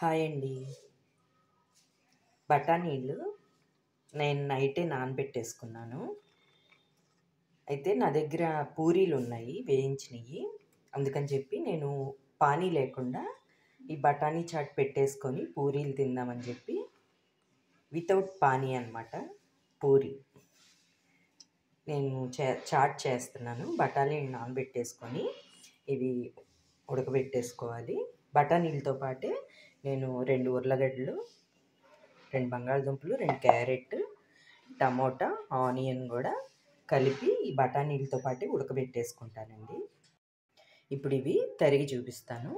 Hi అండి. బఠానీలు నేను నైటే నానబెట్టేసుకున్నాను. అయితే నా దగ్గర పూరీలు ఉన్నాయి వేయించినవి. అందుకని చెప్పి నేను పానీ లేకుండా ఈ బఠానీ చాట్ పెట్టేసుకొని పూరీలు తిందామని చెప్పి వితౌట్ పానీ అన్నమాట పూరి నేను చాట్ చేస్తున్నాను. బఠానీలు నానబెట్టేసుకొని ఇవి ఉడకబెట్టేసుకోవాలి. బఠానీలతో పాటే నేను 2 ఉర్లగడ్డలు, 2 బంగాళదుంపలు, 2 క్యారెట్, టమోటా, ఆనియన్ కూడా కలిపి ఈ బఠానీలతో పాటు ఉడకబెట్టేసుకుంటానండి. ఇప్పుడు ఇవి తరిగి చూపిస్తాను.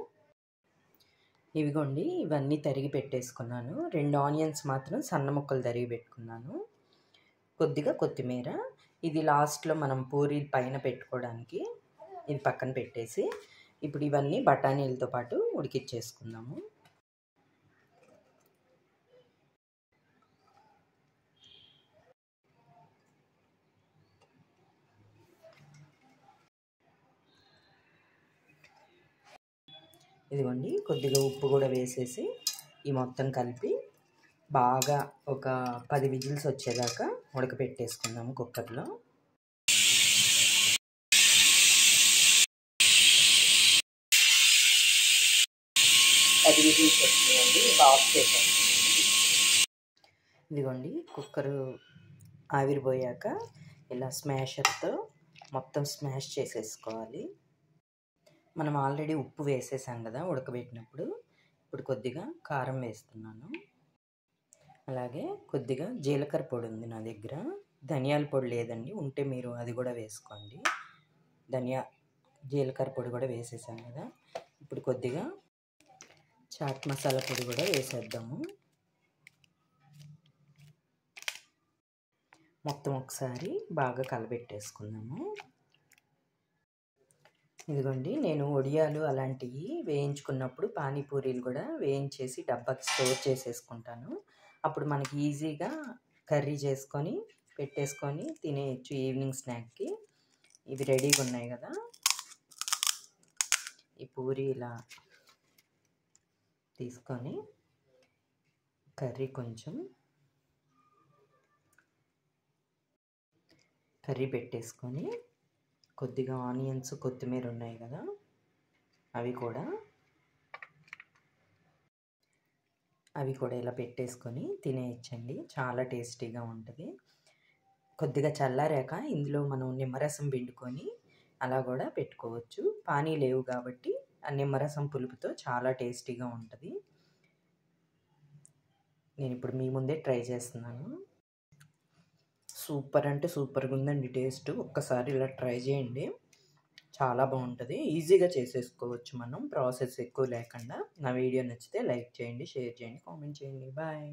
ఇవిగోండి, ఇవన్నీ తరిగి పెట్టేసుకున్నాను. 2 ఆనియన్స్ మాత్రం సన్న ముక్కలు తరిగి పెట్టుకున్నాను. కొద్దిగా కొత్తిమీర, ఇది లాస్ట్లో మనం పూరీ పైన పెట్టుకోవడానికి ఇది పక్కన పెట్టేసి ఇప్పుడు ఇవన్నీ బఠానీలతో పాటు ఉడికిచ్చేసుకుందాము. ఇదిగోండి, కొద్దిగా ఉప్పు కూడా వేసేసి ఈ మొత్తం కలిపి బాగా ఒక 10 విజిల్స్ వచ్చేదాకా ఉడకపెట్టేసుకుందాము కుక్కర్లో. విజిల్స్ వచ్చినాయండి, ఆఫ్ చేసాను. ఇదిగోండి, కుక్కరు ఆవిరిపోయాక ఇలా స్మాషర్తో మొత్తం స్మాష్ చేసేసుకోవాలి. మనం ఆల్రెడీ ఉప్పు వేసేసాం కదా ఉడకబెట్టినప్పుడు. ఇప్పుడు కొద్దిగా కారం వేస్తున్నాను. అలాగే కొద్దిగా జీలకర్ర పొడి ఉంది నా దగ్గర. ధనియాల పొడి లేదండి, ఉంటే మీరు అది కూడా వేసుకోండి. జీలకర్ర పొడి కూడా వేసేసాం కదా. ఇప్పుడు కొద్దిగా చాట్ మసాలా పొడి కూడా వేసేద్దాము. మొత్తం ఒకసారి బాగా కలబెట్టేసుకుందాము. ఇదిగోండి, నేను వడియాలు అలాంటివి వేయించుకున్నప్పుడు పానీపూరీలు కూడా వేయించేసి డబ్బాకి స్టోర్ చేసేసుకుంటాను. అప్పుడు మనకి ఈజీగా కర్రీ చేసుకొని పెట్టేసుకొని తినేయచ్చు ఈవినింగ్ స్నాక్కి. ఇవి రెడీగా ఉన్నాయి కదా. ఈ పూరీ ఇలా తీసుకొని కర్రీ పెట్టేసుకొని కొద్దిగా ఆనియన్స్, కొత్తిమీర ఉన్నాయి కదా, అవి కూడా ఇలా పెట్టేసుకొని తినేయచ్చండి. చాలా టేస్టీగా ఉంటుంది. కొద్దిగా చల్లారాక ఇందులో మనం నిమ్మరసం పిండుకొని అలా కూడా పెట్టుకోవచ్చు. పానీ లేవు కాబట్టి ఆ నిమ్మరసం పులుపుతో చాలా టేస్టీగా ఉంటుంది. నేను ఇప్పుడు మీ ముందే ట్రై చేస్తున్నాను. సూపర్ అంటే సూపర్గా ఉందండి టేస్ట్. ఒక్కసారి ఇలా ట్రై చేయండి, చాలా బాగుంటుంది. ఈజీగా చేసేసుకోవచ్చు మనం, ప్రాసెస్ ఎక్కువ లేకుండా. నా వీడియో నచ్చితే లైక్ చేయండి, షేర్ చేయండి, కామెంట్ చేయండి. బాయ్.